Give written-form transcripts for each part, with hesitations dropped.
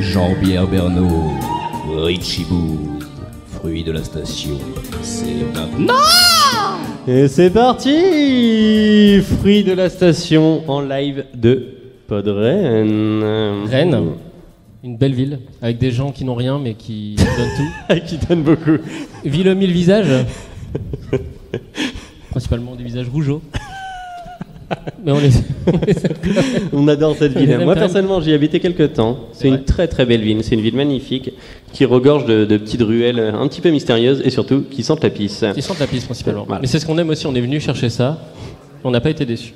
Jean-Pierre Bernot, Richie Bou, fruit de la station. C'est maintenant. Et c'est parti. Fruit de la station en live de Podren. Rennes, une belle ville, avec des gens qui n'ont rien mais qui donnent tout. Qui donne beaucoup. Ville aux 1000 visages. Principalement des visages rougeaux. Mais on adore cette ville. Moi Rennes. personnellement j'y ai habité quelques temps. C'est une très très belle ville. C'est une ville magnifique qui regorge de petites ruelles un petit peu mystérieuses et surtout qui sentent la pisse. Qui sentent la pisse principalement. Voilà. Mais c'est ce qu'on aime aussi, on est venu chercher ça. On n'a pas été déçus.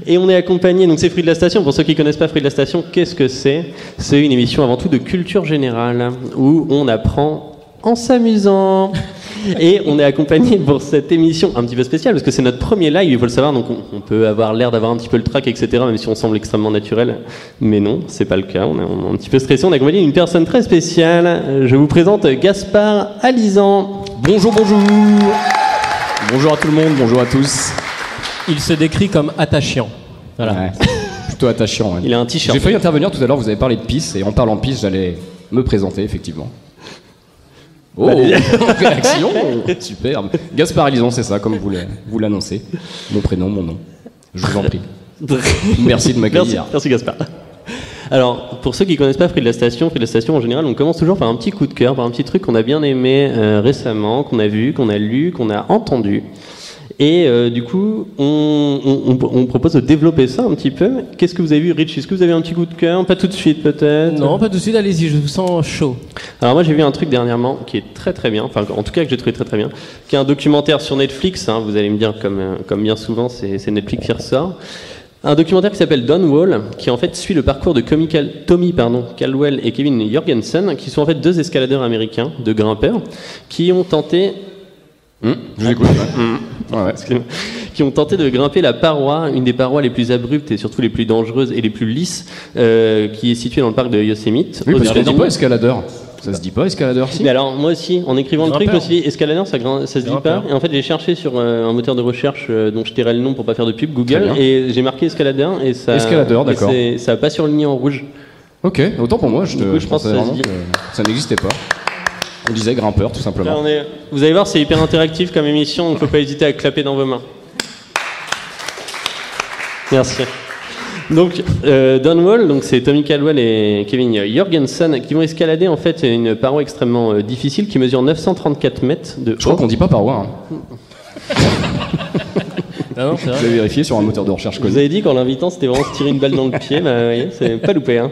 Et on est accompagné, donc c'est Fruit de la Station. Pour ceux qui ne connaissent pas Fruit de la Station, qu'est-ce que c'est ? C'est une émission avant tout de culture générale où on apprend en s'amusant. Et on est accompagné pour cette émission un petit peu spéciale parce que c'est notre premier live, il faut le savoir, donc on peut avoir l'air d'avoir un petit peu le trac, etc., même si on semble extrêmement naturel. Mais non, c'est pas le cas, on est un petit peu stressé. On est accompagné d'une personne très spéciale. Je vous présente Gaspard Alizan. Bonjour. Bonjour à tout le monde, bonjour à tous. Il se décrit comme attachant. Voilà. Ouais, plutôt attachant. Ouais. Il a un t-shirt. J'ai failli intervenir tout à l'heure, vous avez parlé de pisse, et en parlant de pisse, j'allais me présenter, effectivement. Oh, réaction, superbe. Gaspard Alizan, c'est ça, comme vous l'annoncez. Mon prénom, mon nom. Je vous en prie. Merci de m'accueillir. Merci Gaspard. Alors, pour ceux qui ne connaissent pas Fruit de la Station en général, on commence toujours par un petit coup de cœur, par un petit truc qu'on a bien aimé récemment, qu'on a vu, qu'on a lu, qu'on a entendu. Et du coup, on propose de développer ça un petit peu. Qu'est-ce que vous avez vu, Rich ? Est-ce que vous avez un petit coup de cœur ? Pas tout de suite, peut-être ? Non, pas tout de suite, allez-y, je vous sens chaud. Alors moi, j'ai vu un truc dernièrement qui est très très bien, enfin en tout cas que j'ai trouvé très très bien, qui est un documentaire sur Netflix, hein, vous allez me dire comme bien souvent, c'est Netflix qui ressort. Un documentaire qui s'appelle Downwall, qui en fait suit le parcours de Tommy Caldwell et Kevin Jorgensen, qui sont en fait deux escaladeurs américains, deux grimpeurs, qui ont tenté... Je vous écoute. Ouais. Qui ont tenté de grimper la paroi, une des parois les plus abruptes et surtout les plus dangereuses et les plus lisses, qui est située dans le parc de Yosemite. Oui, parce qu'on dit pas escaladeur. Ça se dit pas escaladeur, si. Mais alors, moi aussi, en écrivant le truc, je me suis dit, escaladeur, ça se dit pas. Et en fait, j'ai cherché sur un moteur de recherche dont je tairai le nom pour pas faire de pub, Google, et j'ai marqué escaladeur, et ça. Escaladeur, d'accord. Et ça a pas surligné en rouge. Ok, autant pour moi, je pense pensais que ça vraiment se dit. que ça n'existait pas. On disait grimpeur, tout simplement. Là, vous allez voir, c'est hyper interactif comme émission, donc faut pas hésiter à clapper dans vos mains. Merci. Donc, Downwall, donc c'est Tommy Caldwell et Kevin Jorgensen qui vont escalader en fait une paroi extrêmement difficile qui mesure 934 mètres de haut. Je crois qu'on dit pas paroi. Non, c'est vrai. Vous avez vérifié sur un moteur de recherche connu. Vous avez dit qu'en l'invitant, c'était vraiment se tirer une balle dans le pied. Bah, vous voyez, c'est pas loupé. Hein.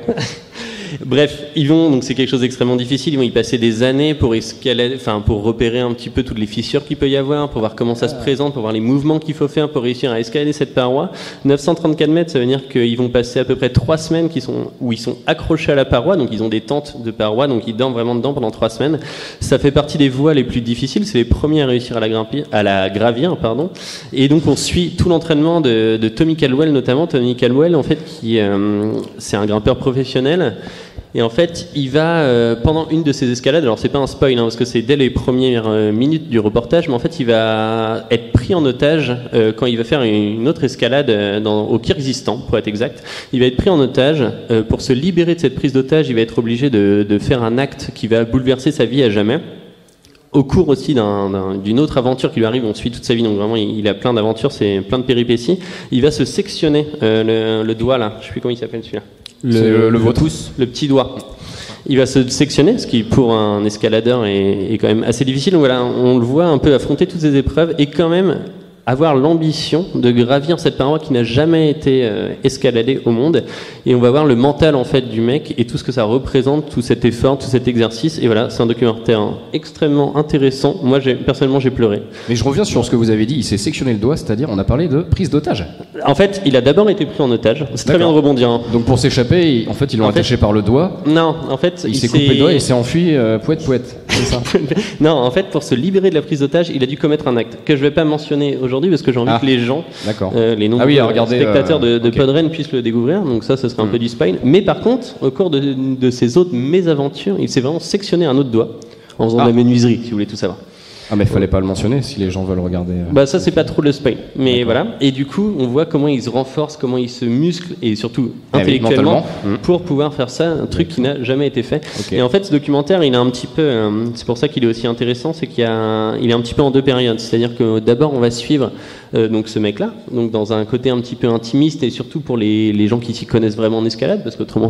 Bref, donc c'est quelque chose d'extrêmement difficile. Ils vont y passer des années pour escalader, enfin pour repérer un petit peu toutes les fissures qu'il peut y avoir, pour voir comment ça se présente, pour voir les mouvements qu'il faut faire pour réussir à escalader cette paroi. 934 mètres, ça veut dire qu'ils vont passer à peu près 3 semaines où ils sont accrochés à la paroi, donc ils ont des tentes de paroi, donc ils dorment vraiment dedans pendant 3 semaines. Ça fait partie des voies les plus difficiles, c'est les premiers à réussir à la gravir, pardon. Et donc on suit tout l'entraînement de Tommy Caldwell notamment. Tommy Caldwell, en fait, c'est un grimpeur professionnel. Et en fait, il va, pendant une de ses escalades, alors c'est pas un spoil, hein, parce que c'est dès les premières minutes du reportage, mais en fait, il va être pris en otage quand il va faire une autre escalade au Kyrgyzstan, pour être exact. Il va être pris en otage. Pour se libérer de cette prise d'otage, il va être obligé de faire un acte qui va bouleverser sa vie à jamais. Au cours aussi d'une autre aventure qui lui arrive, on suit toute sa vie, donc vraiment il a plein d'aventures, c'est plein de péripéties. Il va se sectionner le doigt là, je sais plus comment il s'appelle celui-là. Le pouce, le petit doigt. Il va se sectionner, ce qui pour un escaladeur est quand même assez difficile. Donc voilà, on le voit un peu affronter toutes ces épreuves et quand même avoir l'ambition de gravir cette paroi qui n'a jamais été escaladée au monde. Et on va voir le mental en fait du mec et tout ce que ça représente, tout cet effort, tout cet exercice. Et voilà, c'est un documentaire extrêmement intéressant. Moi, personnellement, j'ai pleuré. Mais je reviens sur ce que vous avez dit, il s'est sectionné le doigt, c'est-à-dire on a parlé de prise d'otage. En fait, il a d'abord été pris en otage. C'est très bien de rebondir. Hein. Donc pour s'échapper, en fait, ils l'ont attaché par le doigt. Non, en fait, il s'est coupé le doigt et il s'est enfui poète. C'est ça. Non, en fait, pour se libérer de la prise d'otage, il a dû commettre un acte que je vais pas mentionner aujourd'hui parce que j'ai envie que les gens, les nombreux spectateurs de Podren puissent le découvrir. Donc ça serait un peu du spoil. Mais par contre, au cours de ces autres mésaventures, il s'est vraiment sectionné un autre doigt en faisant de la menuiserie, si vous voulez tout savoir. Ah mais fallait pas le mentionner si les gens veulent regarder. Bah ça c'est pas trop le spoil, mais voilà. Et du coup on voit comment ils se renforcent, comment ils se musclent et surtout intellectuellement pour pouvoir faire ça, un truc qui n'a jamais été fait. Et en fait ce documentaire il est un petit peu, c'est pour ça qu'il est aussi intéressant, c'est il est un petit peu en deux périodes. C'est-à-dire que d'abord on va suivre donc ce mec-là, donc dans un côté un petit peu intimiste et surtout pour les gens qui s'y connaissent vraiment en escalade, parce qu'autrement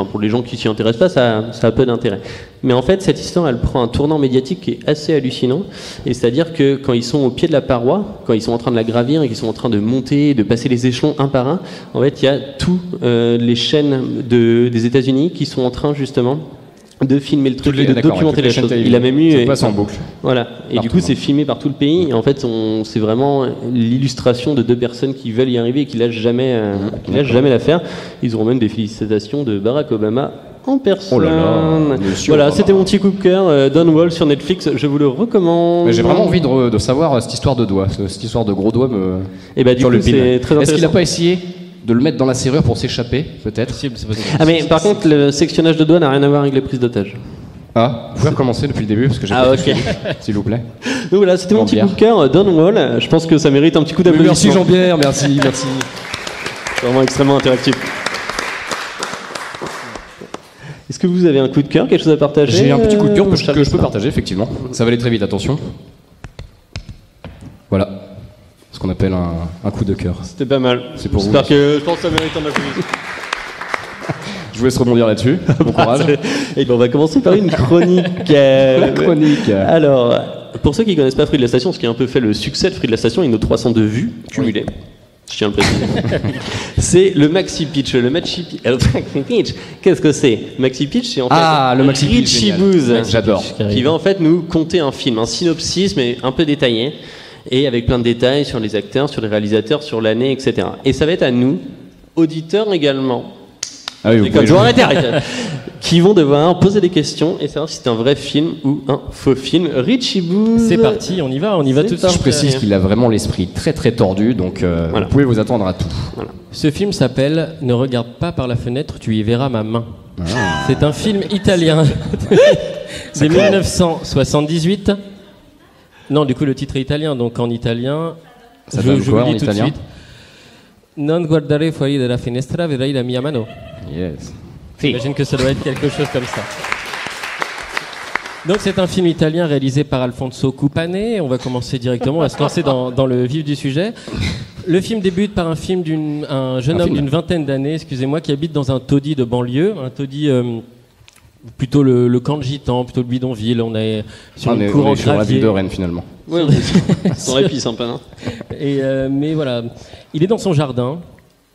pour les gens qui s'y intéressent pas, ça a peu d'intérêt. Mais en fait cette histoire elle prend un tournant médiatique qui est assez hallucinant. Et c'est-à-dire que quand ils sont au pied de la paroi, quand ils sont en train de la gravir et qu'ils sont en train de monter, de passer les échelons un par un, en fait, il y a tous les chaînes des États-Unis qui sont en train justement de filmer le truc, de documenter les choses. Il a même eu, ça passe en boucle. Voilà. Et du coup, c'est filmé par tout le pays. Et en fait, c'est vraiment l'illustration de deux personnes qui veulent y arriver et qui lâchent jamais l'affaire. Ils auront même des félicitations de Barack Obama en personne. Oh là là, voilà, c'était mon petit coup de cœur. Don Wall sur Netflix, je vous le recommande. Mais j'ai vraiment envie de savoir cette histoire de doigts, cette histoire de gros doigts me. Et bah du coup, c'est très intéressant. Est-ce qu'il a pas essayé de le mettre dans la serrure pour s'échapper, peut-être? C'est possible. Ah mais par contre, le sectionnage de doigts n'a rien à voir avec les prises d'otages. Ah, vous pouvez recommencer depuis le début parce que j'ai pas tout suivi, s'il vous plaît. Donc voilà, c'était mon petit coup de cœur, Don Wall. Je pense que ça mérite un petit coup d'applaudissement. Merci Jean-Pierre, merci. C'est vraiment extrêmement interactif. Est-ce que vous avez un coup de cœur, quelque chose à partager? J'ai un petit coup de cœur que je peux partager, effectivement. Ça va aller très vite, attention. Voilà. Ce qu'on appelle un coup de cœur. C'était pas mal. C'est pour vous. J'espère que je pense que ça mérite un applaudissement. Je vous laisse rebondir là-dessus. Bon courage. Et ben on va commencer par une chronique. La chronique. Alors, pour ceux qui connaissent pas Fruit de la Station, ce qui a un peu fait le succès de Fruit de la Station et nos 302 vues cumulées. Je tiens à le préciser. C'est le Maxi Pitch. Le Maxi Pitch, qu'est-ce que c'est? Maxi Pitch, c'est en fait le Maxi Pitch, Richie Booz, j'adore, qui va en fait nous conter un film, un synopsis, mais un peu détaillé, et avec plein de détails sur les acteurs, sur les réalisateurs, sur l'année, etc. Et ça va être à nous, auditeurs également, qui vont devoir poser des questions et savoir si c'est un vrai film ou un faux film. Richie Booz. C'est parti, on y va tout de suite. Je précise qu'il a vraiment l'esprit très très tordu, donc voilà. Vous pouvez vous attendre à tout. Voilà. Ce film s'appelle Ne regarde pas par la fenêtre, tu y verras ma main. C'est un film italien de 1978. Non, du coup le titre est italien, donc en italien, ça donne quoi en italien? Suite. Non guardare fuori dalla finestra, vedrai la mia mano. Yes. J'imagine que ça doit être quelque chose comme ça. Donc c'est un film italien réalisé par Alfonso Cuppane. On va commencer directement à se lancer dans le vif du sujet. Le film débute par un jeune homme d'une vingtaine d'années, excusez-moi, qui habite dans un taudis de banlieue, un taudis plutôt le camp de gitans, plutôt le bidonville. On est sur une cour en gravier. Sur la ville de Rennes finalement. Ouais, sans répit, sympa, non? Mais voilà, il est dans son jardin.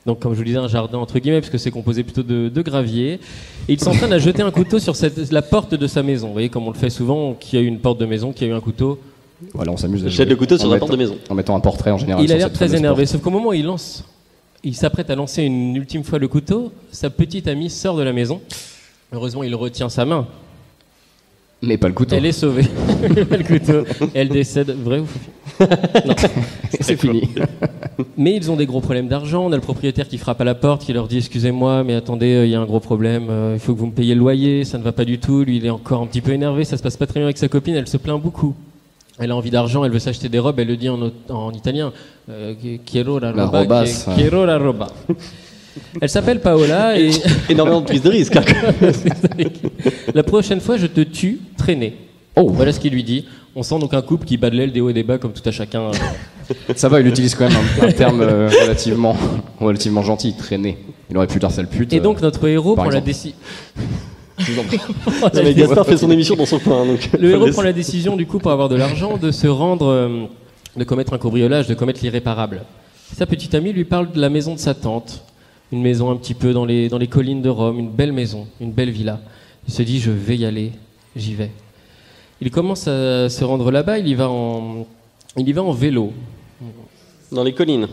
Donc, comme je vous disais, un jardin entre guillemets, parce que c'est composé plutôt de gravier. Et il s'entraîne à jeter un couteau sur la porte de sa maison. Vous voyez, comme on le fait souvent, qu'il y a eu une porte de maison, qu'il y a eu un couteau. Voilà, on s'amuse à jette le couteau sur la porte de maison. En mettant un portrait en général. Il a l'air très énervé, sauf qu'au moment où il s'apprête à lancer une ultime fois le couteau, sa petite amie sort de la maison. Heureusement, il retient sa main. Mais pas le couteau. Elle est sauvée. Pas le couteau. Elle décède. Vrai ou faux? Non. C'est fini. Mais ils ont des gros problèmes d'argent. On a le propriétaire qui frappe à la porte, qui leur dit excusez-moi, mais attendez, il y a un gros problème. Il faut que vous me payiez le loyer. Ça ne va pas du tout. Lui, il est encore un petit peu énervé. Ça se passe pas très bien avec sa copine. Elle se plaint beaucoup. Elle a envie d'argent. Elle veut s'acheter des robes. Elle le dit en italien. Quiero la roba. Quiero la roba. Elle s'appelle Paola et... Énormément de prise de risque. La prochaine fois, je te tue, traîner. Oh, voilà ce qu'il lui dit. On sent donc un couple qui bat de l'aile des hauts et des bas, comme tout à chacun. Ça va, il utilise quand même un terme relativement gentil, traîner. Il aurait pu dire sale pute. Et donc notre héros prend la décision... Gaspard fait son émission dans son coin. Donc le héros prend la décision, du coup, pour avoir de l'argent, de se rendre... de commettre un cambriolage, de commettre l'irréparable. Sa petite amie lui parle de la maison de sa tante. Une maison un petit peu dans les collines de Rome, une belle maison, une belle villa. Il se dit, je vais y aller, j'y vais. Il commence à se rendre là-bas, il y va en vélo. Dans les collines.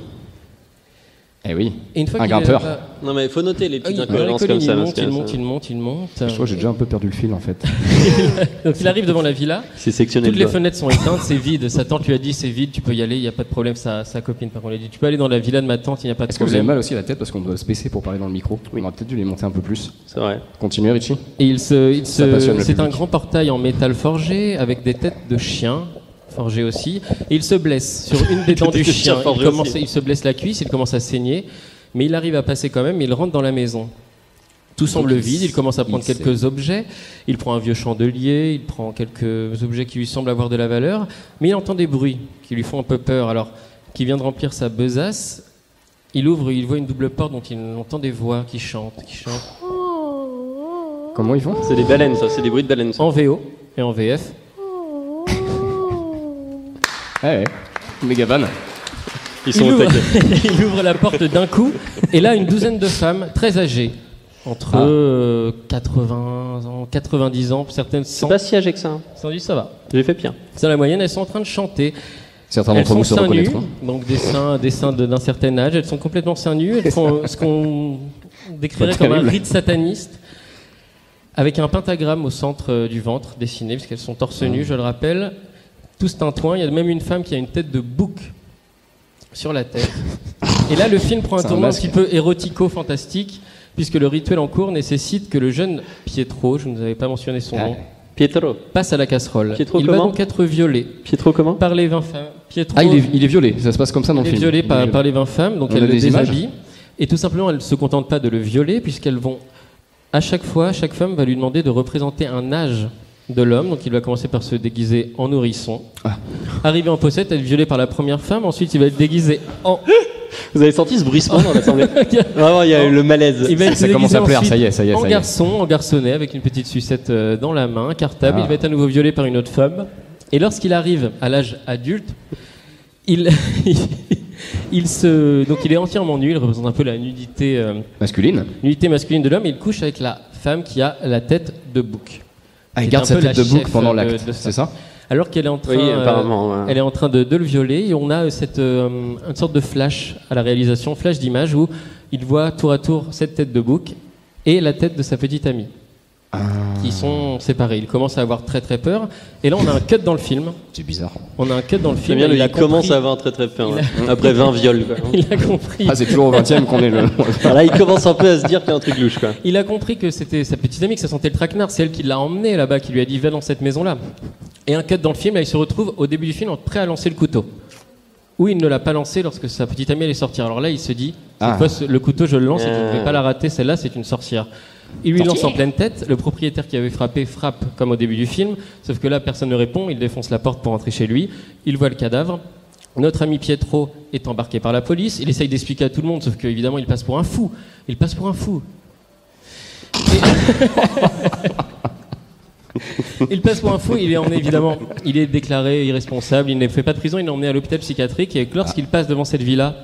Eh oui, et une fois un grimpeur. Non mais il faut noter les petites incohérences comme ça. Il monte. Je crois que j'ai déjà un peu perdu le fil en fait. Donc il arrive devant la villa. C'est sectionné. Toutes les fenêtres sont éteintes, c'est vide. Sa tante lui a dit c'est vide, tu peux y aller, il n'y a pas de problème. Sa copine par contre lui a dit tu peux aller dans la villa de ma tante, il n'y a pas de problème. Est-ce que vous avez mal aussi à la tête parce qu'on doit se baisser pour parler dans le micro? Oui. On aurait peut-être dû les monter un peu plus. C'est vrai. Continuez Richie. Et c'est un grand portail en métal forgé avec des têtes de chiens forgé aussi, et il se blesse sur une des dents du chien. Il se blesse la cuisse, il commence à saigner, mais il arrive à passer quand même, il rentre dans la maison. Tout semble vide, il commence à prendre quelques objets, il prend un vieux chandelier, il prend quelques objets qui lui semblent avoir de la valeur, mais il entend des bruits qui lui font un peu peur, alors qu'il vient de remplir sa besace, il ouvre, il voit une double porte dont il entend des voix qui chantent. Comment ils font? C'est des baleines, ça, c'est des bruits de baleines. Ça. En VO et en VF. Ouais, méga van. Il ouvre la porte d'un coup, et là, une douzaine de femmes très âgées, entre 80 ans, 90 ans, certaines 100. C'est pas si âgé que ça. Hein. Ça va. J'ai fait pire. C'est la moyenne, elles sont en train de chanter. Certains d'entre vous se reconnaîtront. Donc des seins d'un certain âge, elles sont complètement seins nus, elles font ce qu'on décrirait comme un rite sataniste, avec un pentagramme au centre du ventre dessiné, puisqu'elles sont torse nu, je le rappelle, tous tintouins. Il y a même une femme qui a une tête de bouc sur la tête. Et là, le film prend un tournant un petit peu érotico-fantastique, puisque le rituel en cours nécessite que le jeune Pietro, je ne vous avais pas mentionné son nom, Pietro passe à la casserole. Pietro il comment va donc être violé. Pietro comment? Par les 20 femmes. Pietro, il est violé, ça se passe comme ça dans le film. Il est violé par les 20 femmes, donc elles le déshabillent. Images. Et tout simplement, elles ne se contentent pas de le violer, puisqu'elles vont, à chaque fois, chaque femme va lui demander de représenter un âge de l'homme. Donc il va commencer par se déguiser en nourrisson. Arrivé en possette, être violé par la première femme. Ensuite, il va être déguisé en... Vous avez senti ce bruissement dans l'assemblée? Vraiment, il y a eu le malaise. Ça commence à plaire, ça y est. En garçon, en garçonnet, avec une petite sucette dans la main, cartable. Il va être à nouveau violé par une autre femme. Et lorsqu'il arrive à l'âge adulte, donc il est entièrement nu. Il représente un peu la nudité masculine de l'homme. Et il couche avec la femme qui a la tête de bouc. Il garde sa tête de bouc pendant l'acte, c'est ça? Alors qu'elle est en train, elle est en train de le violer, et on a une sorte de flash à la réalisation, flash d'image où il voit tour à tour cette tête de bouc et la tête de sa petite amie, qui sont séparés. Il commence à avoir très très peur, et là on a un cut dans le film. C'est bizarre. On a un cut dans le film. Bien, il commence à avoir très très peur. Après 20 viols. Quoi. Il a compris. C'est toujours au 20e qu'on est le. Là, il commence un peu à se dire qu'il y a un truc louche. Quoi. Il a compris que c'était sa petite amie, que ça sentait le traquenard. C'est elle qui l'a emmené là-bas, qui lui a dit va dans cette maison-là. Et un cut dans le film, là, il se retrouve au début du film prêt à lancer le couteau. Ou il ne l'a pas lancé lorsque sa petite amie allait sortir. Alors là, il se dit cette fois, le couteau, je le lance et je ne vais pas la rater. Celle-là, c'est une sorcière. Il lui lance en pleine tête. Le propriétaire qui avait frappé frappe comme au début du film. Sauf que là, personne ne répond. Il défonce la porte pour entrer chez lui. Il voit le cadavre. Notre ami Pietro est embarqué par la police. Il essaye d'expliquer à tout le monde, sauf qu'évidemment, il passe pour un fou. Il passe pour un fou. Il passe pour un fou, il est emmené évidemment, il est déclaré irresponsable, il ne fait pas de prison, il est emmené à l'hôpital psychiatrique, et lorsqu'il passe devant cette villa,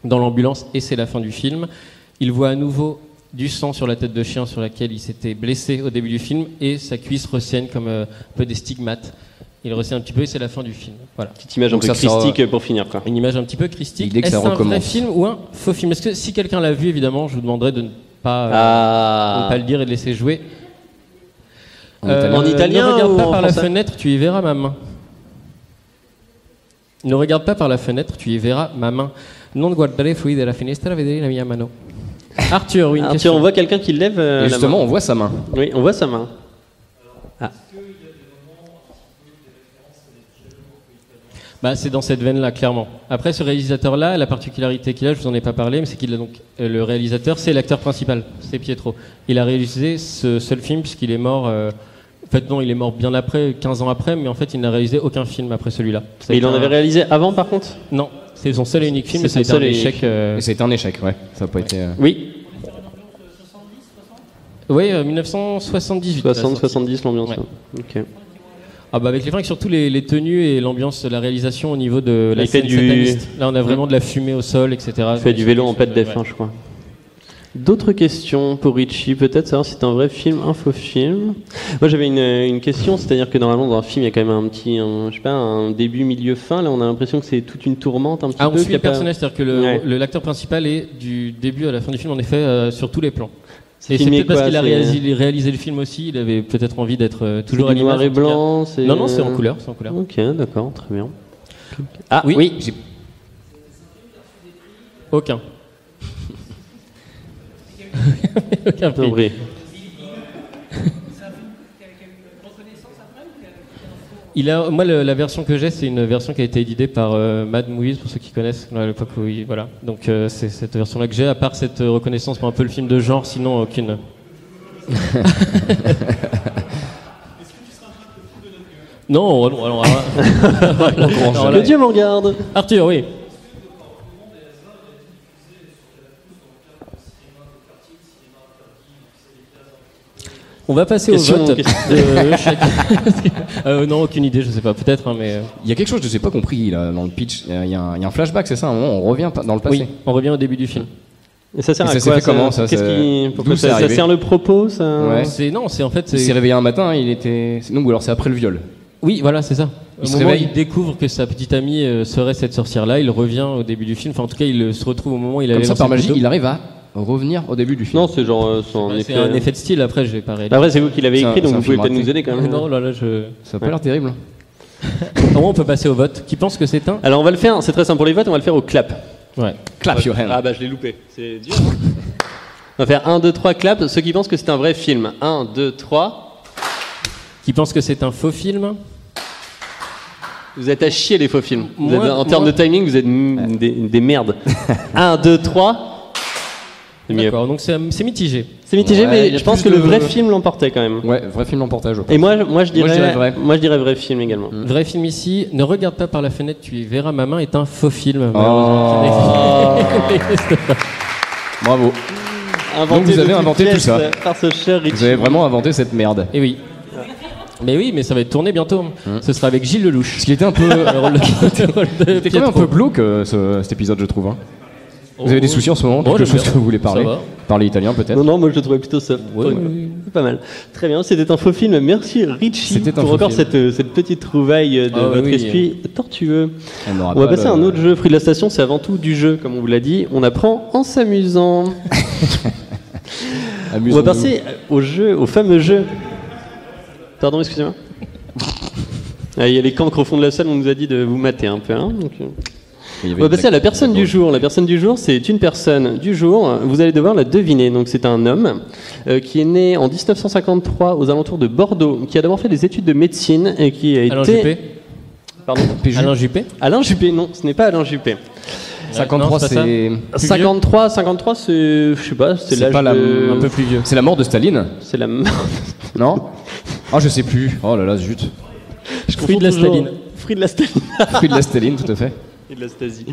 dans l'ambulance, et c'est la fin du film, il voit à nouveau du sang sur la tête de chien sur laquelle il s'était blessé au début du film, et sa cuisse ressaigne comme un peu des stigmates. Il ressaigne un petit peu, et c'est la fin du film. Voilà. Petite image un peu christique pour finir. Quoi. Une image un petit peu christique. Est-ce un vrai film ou un faux film? Est-ce que si quelqu'un l'a vu, évidemment, je vous demanderais de ne pas le dire et de laisser jouer. En italien, ne regarde pas ou par en la français? fenêtre, tu y verras ma main. Ne regarde pas par la fenêtre, tu y verras ma main. Non guardare fuori dalla finestra, vedere la mia mano. Arthur, oui, une question. On voit quelqu'un qui lève et justement, la main. on voit sa main. Oui, on voit sa main. C'est dans cette veine-là, clairement. Après, ce réalisateur-là, la particularité qu'il a, je vous en ai pas parlé, mais c'est qu'il a donc le réalisateur, c'est l'acteur principal, c'est Pietro. Il a réalisé ce seul film puisqu'il est mort. En fait, non, il est mort bien après, 15 ans après, mais en fait, il n'a réalisé aucun film après celui-là. Mais il en avait réalisé avant, par contre? Non, c'est son seul et unique film, mais ça a été un échec. Et ça a été un échec, ouais. Ça n'a pas été. Oui. Oui, 1978. 60-70 l'ambiance. Ouais. Ok. Avec les fringues, surtout les tenues et l'ambiance de la réalisation au niveau de la scène sataniste. Là, on a vraiment de la fumée au sol, etc. Il fait du vélo en pâte défunt, je crois. D'autres questions pour Richie, peut-être savoir si c'est un vrai film, un faux film. Moi j'avais une question, c'est-à-dire que normalement dans un film il y a quand même un début, milieu, fin. Là on a l'impression que c'est toute une tourmente un petit peu. On suit le personnage, c'est-à-dire que l'acteur principal est du début à la fin du film en effet sur tous les plans. Et c'est peut-être parce qu'il a réalisé le film aussi, il avait peut-être envie d'être toujours à l'image. Noir et blanc. Non, c'est en couleur, Ok, d'accord, très bien. Ah oui. Aucun. Aucun prix. Moi, la version que j'ai, c'est une version qui a été éditée par Mad Movies, pour ceux qui connaissent, à l'époque où voilà. Donc c'est cette version-là que j'ai, à part cette reconnaissance pour un peu le film de genre, sinon aucune. Non, alors Que Dieu m'en garde. Arthur, oui. On va passer au vote. Non, aucune idée, je sais pas, peut-être, hein, mais. Il y a quelque chose que je n'ai pas compris là, dans le pitch. Il y a un flashback, c'est ça, à un moment, on revient dans le passé. Oui, on revient au début du film. Et ça sert Et à ça s'est quoi fait comment, ça, Pourquoi d'où c'est ça arrivé sert le propos ça... Ouais. En fait. Il s'est réveillé un matin, il était. Non, ou alors c'est après le viol. Oui, voilà, c'est ça. Il Au se moment où réveille. il découvre que sa petite amie serait cette sorcière-là, il revient au début du film. Enfin, en tout cas, il se retrouve au moment où il Comme allait ça, lancer par le magie, couteau. il arrive à revenir au début du film. Non, c'est genre son C'est un effet de style. Après, je vais pas réaliser. Après, c'est vous qui l'avez C'est écrit, un- donc c'est un vous pouvez film peut-être raté. nous aider quand même. Non, là, je. Ça a pas l'air terrible. Comment on peut passer au vote? Qui pense que c'est un? Alors on va le faire, c'est très simple pour les votes, on va le faire au clap. Ouais. Clap your hand. Ah bah je l'ai loupé, c'est dur. On va faire 1, 2, 3, clap. Ceux qui pensent que c'est un vrai film. 1, 2, 3. Qui pense que c'est un faux film? Vous êtes à chier les faux films. En termes moi- de timing, vous êtes des merdes. 1, 2, 3. C'est mieux. D'accord, donc c'est mitigé. C'est mitigé, Ouais, il y mais a je pense plus que le de- vrai film l'emportait quand même. Ouais, vrai film en portage. Et moi je dirais vrai. Moi je dirais vrai film également. Vrai film ici. Ne regarde pas par la fenêtre, tu y verras ma main est un faux film. Oh. Malheureusement, qui n'existe pas. Bravo. Inventé vous de avez toutes inventé tout pièces ça. Par ce cher Richie. Vous avez vraiment inventé cette merde. Et oui. Mais oui, mais ça va être tourné bientôt. Ce sera avec Gilles Lelouch. Parce qu'il était un peu. Le rôle de C'était quand même un Pietro. peu glauque cet épisode, je trouve. Hein. Vous avez des soucis en ce moment? Oh, Quelque j'aime chose bien. que vous voulez parler? Ça va. Parler italien peut-être? Non, moi je le trouvais plutôt soft. Ouais, Ouais, ouais. c'est pas mal. Très bien, c'était un faux film. Merci Richie C'était un pour faux encore film. cette petite trouvaille de Ah, votre oui. esprit tortueux. n'aura On va pas passer à un autre jeu. Fruit de la Station, c'est avant tout du jeu, comme on vous l'a dit. On apprend en s'amusant. On va Amusons-nous. passer au fameux jeu. Pardon, excusez-moi. Ah, il y a les cancres au fond de la salle, on nous a dit de vous mater un peu. Hein, donc, Il y avait on va une passer à la blague. personne du jour. La personne du jour, c'est une personne du jour. Vous allez devoir la deviner. Donc, c'est un homme qui est né en 1953 aux alentours de Bordeaux, qui a d'abord fait des études de médecine et qui a Alain été. Juppé. Pardon. Alain Juppé. Alain Juppé, non, ce n'est pas Alain Juppé. 53, Non, c'est pas ça. c'est. 53, c'est, je sais pas, c'est C'est l'âge pas la- de- Un peu plus vieux. C'est la mort de Staline? C'est la. Non? Ah, je sais plus. Oh là là, zut. Je Fruit de la confonds toujours. Staline. Fruit de la Staline. Fruit de la Staline, tout à fait. Et de la Stasi.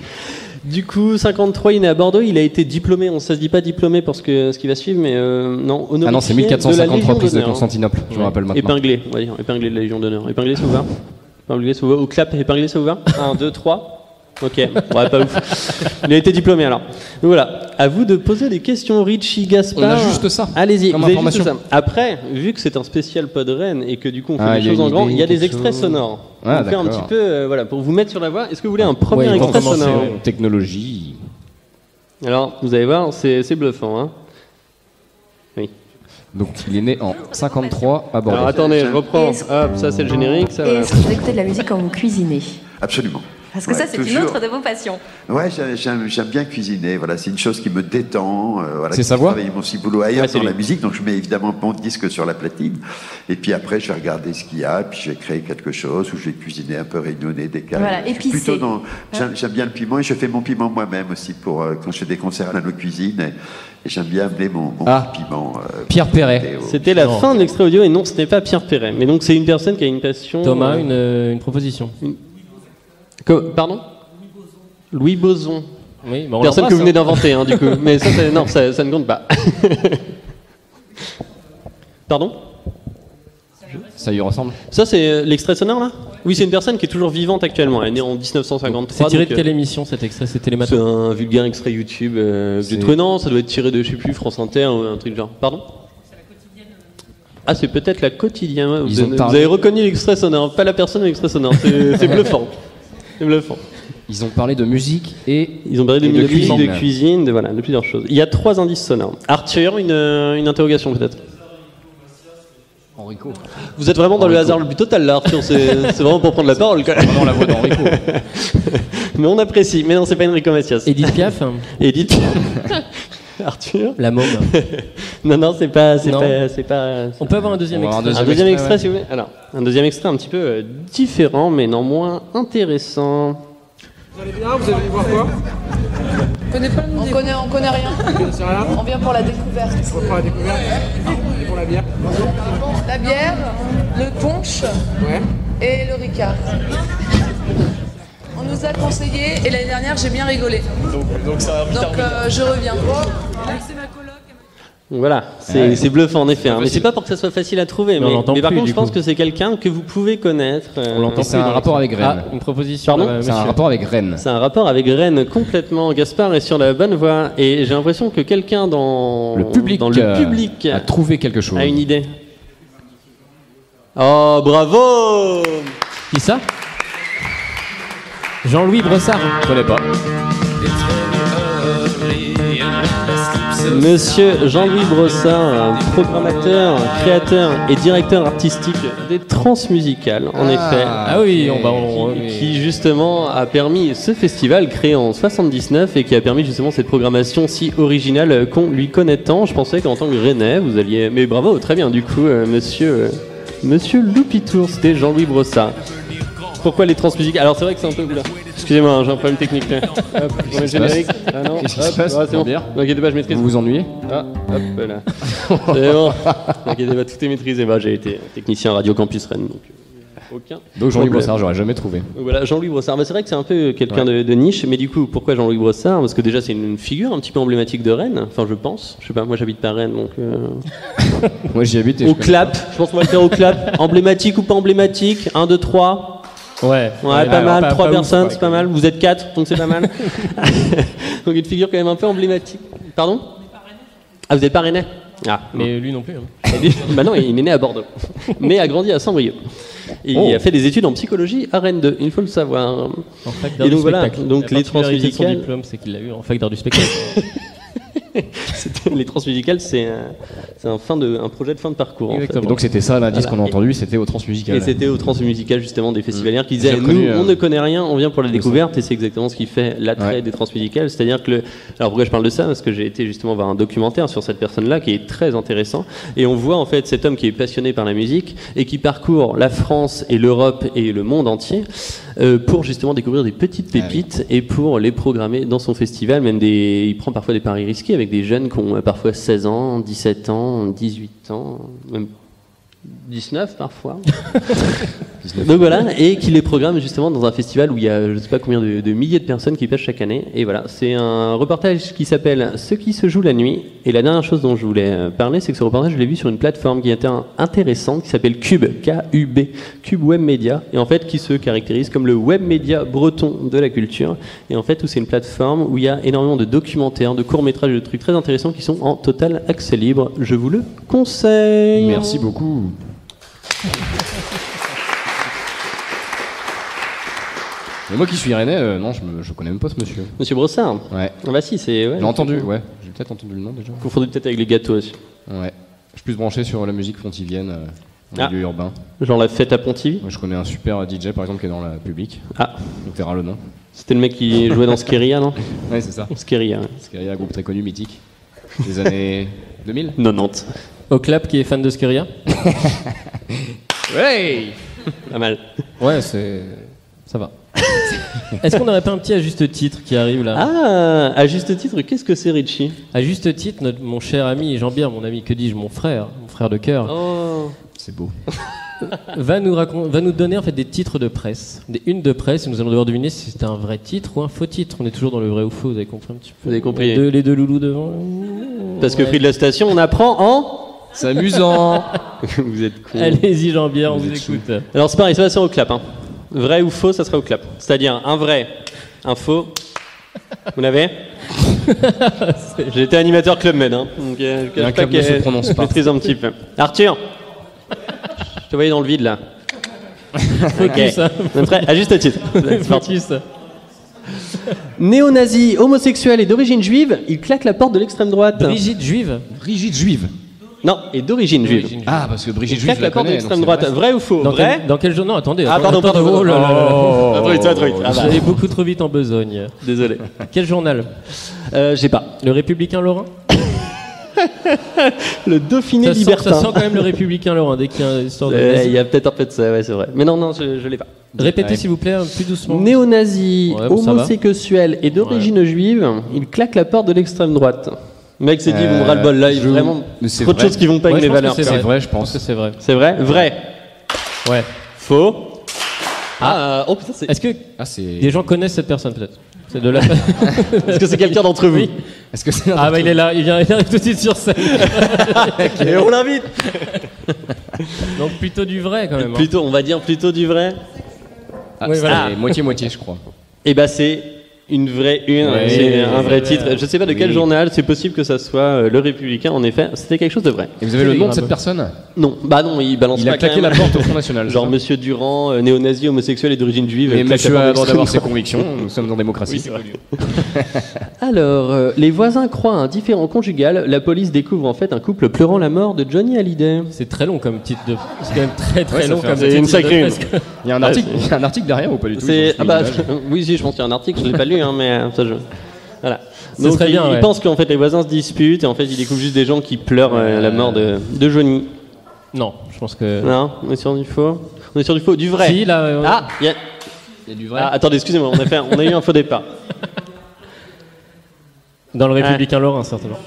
Du coup, 53, il est né à Bordeaux. Il a été diplômé. Ça se dit pas diplômé parce que ce qui va suivre, mais non, honorifié Ah non, c'est de la 1453 Légion prise de d'honneur. Constantinople, je me Ouais. rappelle maintenant. Épinglé, on va dire, épinglé de la Légion d'honneur. Épinglé, ça vous va? Épinglé, ça vous va? Au clap, épinglé, ça vous va? 1, 2, 3. Ok, ouais, pas ouf. Il a été diplômé alors. Donc voilà, à vous de poser des questions, Richie, Gaspard. On a juste ça, Allez-y, comme vous avez juste information. ça. Après, vu que c'est un spécial pod Rennes et que du coup on fait Ah, des il y a choses en une grand, idée, il y a des quelque extraits chose. sonores. Ah, Pour faire un d'accord. petit peu, voilà, pour vous mettre sur la voie. Est-ce que vous voulez un premier Ouais, extrait pour commencer, sonore? ouais. Technologie. Alors, vous allez voir, c'est bluffant. Hein. Oui. Donc, il est né en 53 à Bordeaux. Alors attendez, je reprends. Est-ce- Hop, ça c'est le générique. Ça, Et voilà. est-ce que vous écoutez de la musique quand vous cuisinez? Absolument. Parce que Ouais, ça, c'est une toujours. autre de vos passions. Ouais, j'aime bien cuisiner. Voilà, c'est une chose qui me détend. Voilà, C'est sa voix? Je travaille mon petit boulot ailleurs Ouais, c'est dans la lui. musique, donc je mets évidemment mon disque sur la platine. Et puis après, je vais regarder ce qu'il y a, puis je vais créer quelque chose, ou je vais cuisiner un peu réunionnais des cailles. Voilà, Je suis épicé. plutôt dans. J'aime bien le piment et je fais mon piment moi-même aussi pour quand je fais des concerts à la cuisine. Et j'aime bien amener mon Ah. petit piment. Pierre Perret. C'était la Non. fin de l'extrait audio et non, ce n'est pas Pierre Perret. Mais donc c'est une personne qui a une passion. Thomas, une proposition. Pardon Louis Boson. Oui, bah on Personne que vous venez l'embrasse, d'inventer, hein, du coup. Mais ça, non, ça ne compte pas. Pardon Ça lui ressemble. Ça, c'est l'extrait sonore, là? Oui, c'est une personne qui est toujours vivante actuellement. Elle est née en 1953. C'est tiré donc, de quelle émission cet extrait? C'était les c'est matins. un vulgaire extrait YouTube. Que j'ai C'est- trouvé. Non, ça doit être tiré de, je sais plus, France Inter ou un truc du genre. Pardon? Ah, c'est peut-être la quotidienne. Ouais, Ils ont vous parlé- avez reconnu l'extrait sonore, pas la personne de l'extrait sonore. C'est bluffant. C'est bluffant. Ils ont parlé de musique et. Ils ont parlé de Et de musique, cuisine. de cuisine, voilà, de plusieurs choses. Il y a 3 indices sonores. Arthur, une interrogation peut-être. Enrico. Vous êtes vraiment dans le hasard le plus total là, Arthur. C'est vraiment pour prendre la parole. Quoi. Vraiment la voix d'Enrico. Mais on apprécie. Mais non, c'est pas Enrico Macias. Edith Piaf. Edith. Arthur. La môme. Non, c'est pas. Non. pas. On peut avoir un deuxième On va avoir extrait. Un deuxième extrait, ouais. s'il vous plaît. Alors, un deuxième extrait un petit peu différent, mais non moins intéressant. Vous allez bien, vous allez voir quoi? On connaît rien. C'est rien. On vient pour la découverte. On reprend la découverte. Et pour la bière. La bière, le punch Ouais. et le ricard. On nous a conseillé et l'année dernière j'ai bien rigolé. Donc je reviens. Donc voilà, c'est bluffant en effet. Hein. Mais c'est pas pour que ça soit facile à trouver. Mais on l'entend mais par plus, contre, du je pense coup. que c'est quelqu'un que vous pouvez connaître. On l'entend Et c'est plus un dans rapport avec l'extrait. Rennes. Ah, une proposition. Pardon C'est un monsieur. rapport avec Rennes. C'est un rapport avec Rennes complètement. Gaspard est sur la bonne voie et j'ai l'impression que quelqu'un dans Le public, a trouvé quelque chose. a une idée. Oh, bravo! Qui ça? Jean-Louis Brossard. Je connais pas. Monsieur Jean-Louis Brossard, programmateur, créateur et directeur artistique des Transmusicales, en effet. Ah oui, Qui justement a permis ce festival créé en 79 et qui a permis justement cette programmation si originale qu'on lui connaît tant. Je pensais qu'en tant que Rennais, vous alliez... Mais bravo, très bien du coup, monsieur Loupitour, c'était Jean-Louis Brossard. Pourquoi les transmusicales? Alors c'est vrai que c'est un peu... Oula. Excusez-moi, hein, j'ai un problème technique là. Hop, on met le générique. Ah non, Qu'est-ce qui se hop, passe? ah, c'est bon. Bière N'inquiétez pas, je maîtrise. Vous vous ennuyez? Ah, hop, voilà. C'est bon. N'inquiétez pas, tout est maîtrisé. Bah, j'ai été technicien à Radio Campus Rennes, donc aucun. Donc Jean-Louis problème. Brossard, j'aurais jamais trouvé. Donc voilà, Jean-Louis Brossard. Bah, c'est vrai que c'est un peu quelqu'un de niche, mais du coup, pourquoi Jean-Louis Brossard? Parce que déjà, c'est une figure un petit peu emblématique de Rennes. Enfin, je pense. Je sais pas, moi j'habite pas à Rennes, donc. Moi j'y habite et Au je connais clap, je pense qu'on va le faire au clap. Emblématique ou pas emblématique? 1, 2, 3. Ouais. Ouais, pas mal, 3 ouf, personnes, quoi, c'est pas mal. Vous êtes 4, donc c'est pas mal. Donc une figure quand même un peu emblématique. Pardon? Ah, vous êtes pas Rennais? Ah, Mais lui non plus. Hein. bah non, il est né à Bordeaux, mais a grandi à Saint-Brieuc. Et il a fait des études en psychologie à Rennes 2, il faut le savoir. En fac d'art Et du donc voilà, spectacle. donc La les particularité de son transmusicales- diplôme, c'est qu'il l'a eu en fac d'art du spectacle. Les transmusicales, c'est un projet de fin de parcours. En fait. Exactement. Et donc c'était ça l'indice Voilà. qu'on a entendu, c'était au Transmusical. Et c'était aux transmusicales justement des festivalières qui disaient J'ai reconnu, nous on ne connaît rien, on vient pour la découverte et c'est exactement ce qui fait l'attrait Ouais. des transmusicales. C'est-à-dire que alors pourquoi je parle de ça? Parce que j'ai été justement voir un documentaire sur cette personne-là qui est très intéressant et on voit en fait cet homme qui est passionné par la musique et qui parcourt la France et l'Europe et le monde entier pour justement découvrir des petites pépites et pour les programmer dans son festival. Même il prend parfois des paris risqués avec des jeunes qui ont parfois 16 ans, 17 ans, 18 ans, même 19 parfois. Donc voilà, et qui les programme justement dans un festival où il y a je sais pas combien de milliers de personnes qui passent chaque année. Et voilà, c'est un reportage qui s'appelle Ce qui se joue la nuit. Et la dernière chose dont je voulais parler, c'est que ce reportage, je l'ai vu sur une plateforme qui était intéressante, qui s'appelle Cube, K-U-B, Cube Web Media, et en fait qui se caractérise comme le web média breton de la culture. Et en fait, où c'est une plateforme où il y a énormément de documentaires, de courts-métrages, de trucs très intéressants qui sont en total accès libre. Je vous le conseille. Merci beaucoup. Mais moi qui suis rennais, non, je connais même pas ce monsieur. Monsieur Brossard. Ouais. Ah bah si, c'est... Ouais, J'ai entendu, ouais. J'ai peut-être entendu le nom déjà. confondu peut-être avec les gâteaux aussi. Ouais. Je suis plus branché sur la musique fontivienne, en Ah. milieu urbain. Genre la fête à Pontivy. Moi je connais un super DJ par exemple qui est dans la public. Ah, On verra le nom. c'était le mec qui jouait dans Skeria, non? Ouais, c'est ça. Skeria, ouais. Parce qu'il y a un groupe très connu, mythique, des années 2000. 90. Au clap qui est fan de Skeria. Ouais. Pas mal. Ouais, ça va. Est-ce qu'on n'aurait pas un petit à juste titre qui arrive là? Ah, à juste titre, qu'est-ce que c'est Richie? À juste titre, mon cher ami Jean-Pierre, mon ami, que dis-je, mon frère de cœur, Oh. C'est beau. va nous donner en fait des titres de presse, des unes de presse, et nous allons devoir deviner si c'est un vrai titre ou un faux titre. On est toujours dans le vrai ou faux, vous avez compris un petit peu? Vous avez compris. Les deux loulous devant. Parce que Ouais. prix de la station, on apprend en... C'est amusant. Vous êtes con. Allez-y Jean-Pierre, on Vous vous êtes écoute. Alors c'est pareil, ça va ser au clap. Hein. Vrai ou faux, ça sera au clap. C'est-à-dire un vrai, un faux. Vous l'avez? J'ai été animateur Club Med. Hein. Donc, je Et un cache pas club ne se prononce je pas. maîtrise un petit peu. Arthur, je te voyais dans le vide là. Focus, hein. Vous êtes prêts? À juste titre. C'est parti. Focus. Néo-nazi, homosexuel et d'origine juive, il claque la porte de l'extrême droite. Brigitte Juive. Brigitte Juive. Non, et d'origine juive. D'origine Ah, parce que Brigitte Il Juive, claque je la la porte de connais. l'extrême donc droite. c'est vrai. Vrai ou faux? Dans Vrai? dans quel jour? Non, attendez. Ah, pardon, attendez, pardon. oh là là là là. Ah, trop vite, trop vite. Ah, bah. J'allais beaucoup trop vite en besogne. Désolé. Quel journal? J'ai pas. Le Républicain Lorrain? Le Dauphiné Ça sent libertin. quand même le républicain Laurent dès qu'il y a une histoire de Il nazi. y a peut-être un peu de ça, ouais, c'est vrai. Mais non, je l'ai pas. Répétez Ouais. s'il vous plaît, plus doucement. Néo-nazi, Ouais, bon, ça va. homosexuel et d'origine juive, il claque la porte de l'extrême droite. Le mec s'est dit, bon, ras-le-bol, là, il y a vraiment mais c'est trop de vrai. choses qui vont pas Ouais, avec je mes pense que valeurs. c'est C'est vrai. vrai, je Je pense pense. que c'est vrai. C'est vrai? Vrai. Ouais. Faux. Oh putain, Est-ce que Ah, c'est. des gens connaissent cette personne peut-être? C'est de la. est-ce que c'est quelqu'un d'entre vous? Est-ce que c'est un Ah bah il est là, il arrive tout de suite sur scène. Et on l'invite. Donc plutôt du vrai quand même. hein. Plutôt, on va dire plutôt du vrai. Ah, Ouais, c'est voilà. moitié-moitié, je crois. Et bah c'est une vraie une, Ouais. c'est un vrai titre. Je sais pas de quel Oui. journal, c'est possible que ça soit Le Républicain. En effet, c'était quelque chose de vrai. Et vous avez le nom de Télégramme. cette personne? Non, bah non, il balance Il pas a claqué quand la même. porte au Front National. Genre c'est ça Monsieur Durand, néo-nazi, homosexuel et d'origine juive. Mais claque la monsieur porte a de le droit d'avoir ses l'extrême convictions, nous sommes en démocratie. Alors, les voisins croient à un différend conjugal. La police découvre en fait un couple pleurant la mort de Johnny Hallyday. C'est très long comme titre de. C'est quand même très Ouais, ça long fait comme un- c'est titre une de sacrée une. presque. Il y a un article derrière ou pas du tout? C'est J'en sais oui, si, je pense qu'il y a un article, je l'ai pas lu, hein, mais ça je. Voilà. Ce Donc serait il, bien, il ouais. pense qu'en fait les voisins se disputent et en fait il découvre juste des gens qui pleurent la mort de Johnny. Non, je pense que. Non, on est sur du faux. On est sur du faux, du vrai. Si, là, Ah, il y a- Il y a du vrai. ah, attendez, excusez-moi, on a eu un faux départ. Dans le Républicain Lorrain certainement.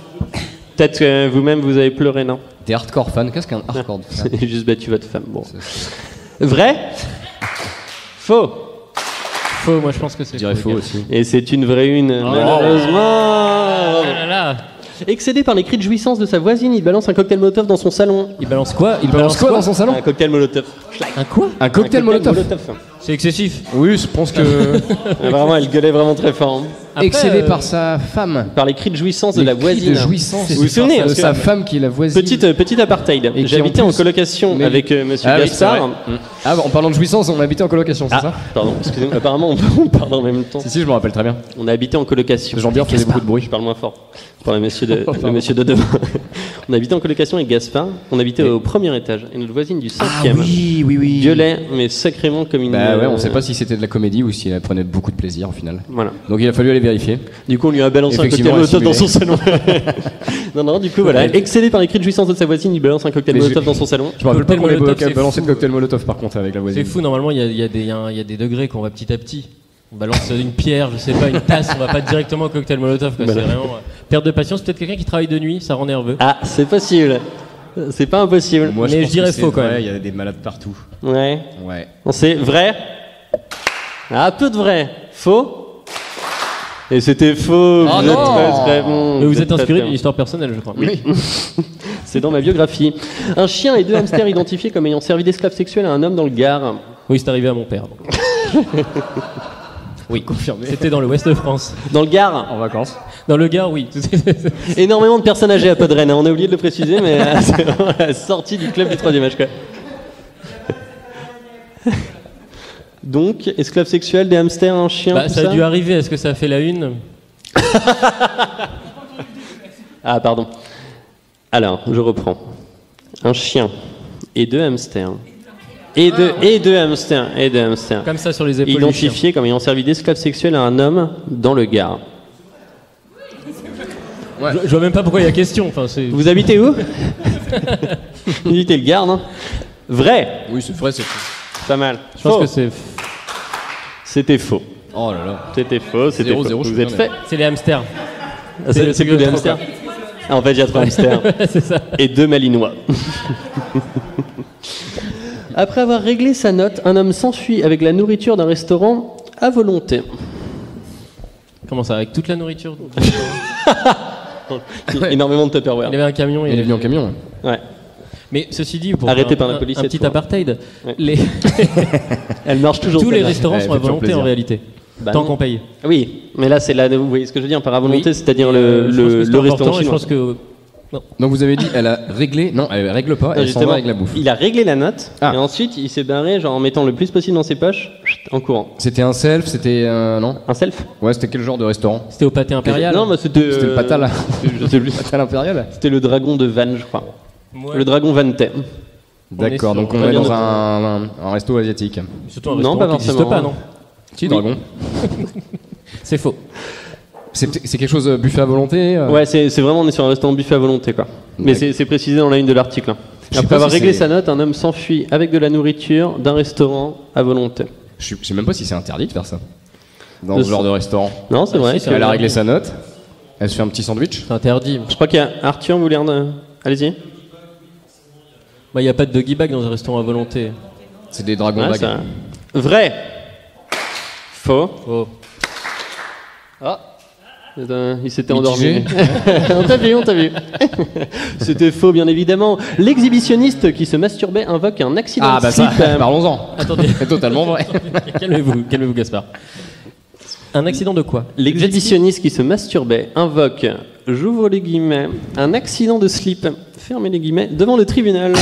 Peut-être que vous-même vous avez pleuré, non? T'es hardcore fan. Qu'est-ce qu'un hardcore fan? J'ai juste battu votre femme. Bon. Vrai? Faux. Faux, moi je pense que c'est. Je dirais faux aussi. Et c'est une vraie une, Oh malheureusement. là là. Excédé par les cris de jouissance de sa voisine, il balance un cocktail Molotov dans son salon. Il balance quoi? Il balance quoi dans son salon? Un cocktail Molotov. Un quoi? Un cocktail Molotov. C'est excessif. Oui, je pense que. Vraiment, elle gueulait vraiment très fort. hein. Après, Excédé par sa femme. Par les cris de jouissance de Les la cris voisine. de jouissance. Vous vous souvenez de parce que- sa femme qui est la voisine. Petite apartheid. Et qui, J'habitais en en plus- colocation Mais- avec monsieur Ah oui, Gaspard. c'est vrai. Ah, en parlant de jouissance, on habitait en colocation, c'est Ah, ça? pardon, excusez-moi. Apparemment, on parle en même temps. Si, je me rappelle très bien. On a habité en colocation. Jean-Pierre faisait beaucoup de bruit. Je parle moins fort. Pour le monsieur de demain. On habitait en colocation avec Gaspard. On habitait au premier étage. Et notre voisine du cinquième oui. gueulait, mais sacrément comme une. Bah ouais, on sait pas si c'était de la comédie ou si elle prenait beaucoup de plaisir au final. Voilà. Donc il a fallu aller vérifier. Du coup, on lui a balancé un Effectivement, cocktail Molotov dans son simulé. salon. non, du coup, voilà. Excédé par les cris de jouissance de sa voisine, il balance un cocktail Mais Molotov j'ai- dans son salon. Je me rappelle pas Cocktail qu'on ait Molotov, c'est balancé fou. de cocktail Molotov par contre avec la voisine. c'est fou, normalement il y a des degrés qu'on va petit à petit. On balance une pierre, je sais pas, une tasse, on va pas directement au cocktail Molotov. Quoi. Voilà. C'est vraiment perte de patience. Peut-être quelqu'un qui travaille de nuit, ça rend nerveux. Ah, c'est possible. C'est pas impossible. Moi, Mais pense je dirais que c'est faux, quand vrai, même. Il y a des malades partout. Ouais. Ouais. On sait vrai. Ah, peu de vrai. Faux. Et c'était faux. Oh vous êtes non. très très bon. Mais vous êtes très, inspiré très d'une histoire personnelle, je crois. Oui. C'est dans ma biographie. Un chien et 2 hamsters identifiés comme ayant servi d'esclave sexuel à un homme dans le Gard. Oui, c'est arrivé à mon père. donc. Oui, confirmé. C'était dans l'ouest de France. Dans le Gard. En vacances. Dans le Gard, oui. Énormément de personnes âgées à Podren. Hein. On a oublié de le préciser, mais c'est vraiment la sortie du club du 3e âge. Quoi. Donc, esclave sexuel, des hamsters, un chien. Bah, tout ça a dû arriver. Est-ce que ça a fait la une? Ah, pardon. Alors, je reprends. Un chien et 2 hamsters. Et deux hamsters. Et 2 hamsters. Comme ça sur les épaules. du Identifiés comme ayant servi d'esclave sexuel à un homme dans le Gard. chien. Je vois même pas pourquoi il y a question. Enfin, c'est. Vous habitez où Vous habitez le Gard, non Vrai. Oui, c'est vrai, c'est faux. Pas mal. Je pense Faux. que c'est. C'était faux. Oh là là. C'était faux. C'était 0, faux. 0, je Vous suis êtes bien, fait. C'est les hamsters. Ah, c'est le c'est truc plus de des trop, hamsters. Ah, en fait, il y a 3 hamsters. C'est ça. Et 2 malinois. Après avoir réglé sa note, un homme s'enfuit avec la nourriture d'un restaurant à volonté. Comment ça? Avec toute la nourriture? Énormément de Tupperware. Il y avait un camion. Il est venu en camion. Ouais. Mais ceci dit, pour Arrêté faire par la police un cette petit fois. apartheid, Ouais. les- Elle marche toujours. tous les celle-là. restaurants Ouais, sont à fait toujours volonté plaisir. en réalité. Bah Tant non. qu'on paye. Oui, mais là, c'est là. Vous voyez ce que je veux dire par à volonté, Oui. c'est-à-dire Je pense que le c'est restaurant important et je chinois. pense que. Donc vous avez dit, elle a réglé. Non, elle règle pas, Non, elle s'en justement, va avec la bouffe. il a réglé la note Ah. et ensuite il s'est barré genre en mettant le plus possible dans ses poches en courant. C'était un self, c'était. Non Un self. Ouais, c'était quel genre de restaurant? C'était au pâté impérial. Non, mais c'était. C'était le patal. Je sais plus. Patal impérial? C'était le dragon de Vannes, je crois. Ouais. Le dragon Vantais. D'accord, donc sur- on est bien dans noté. un resto asiatique. Surtout un Non, restaurant pas qui n'existe forcément. pas, non? Si, dragon. C'est faux. C'est quelque chose buffet à volonté Ouais, c'est vraiment, on est sur un restaurant buffet à volonté, quoi. Mais c'est précisé dans la ligne de l'article. sais Après pas avoir si réglé c'est- sa note, un homme s'enfuit avec de la nourriture d'un restaurant à volonté. Je sais même pas si c'est interdit de faire ça. Dans De ce genre de restaurant. Non, c'est vrai. si, c'est Elle a vrai. réglé sa note. Elle se fait un petit sandwich. C'est interdit. Je crois qu'il y a Arthur, vous voulez allez-y. Il n'y a pas de doggy bag dans un restaurant à volonté. C'est des dragons Ouais, bagues. ça- Vrai. Faux. Oh. Ah. Il s'était Mitigé. endormi. On t'a vu. C'était faux, bien évidemment. L'exhibitionniste qui se masturbait invoque un accident Ah de bah ça, slip. parlons-en. Attendez, C'est totalement vrai. calmez-vous, Gaspard. Un accident de quoi? L'exhibitionniste qui se masturbait invoque, j'ouvre les guillemets, un accident de slip, fermez les guillemets, devant le tribunal.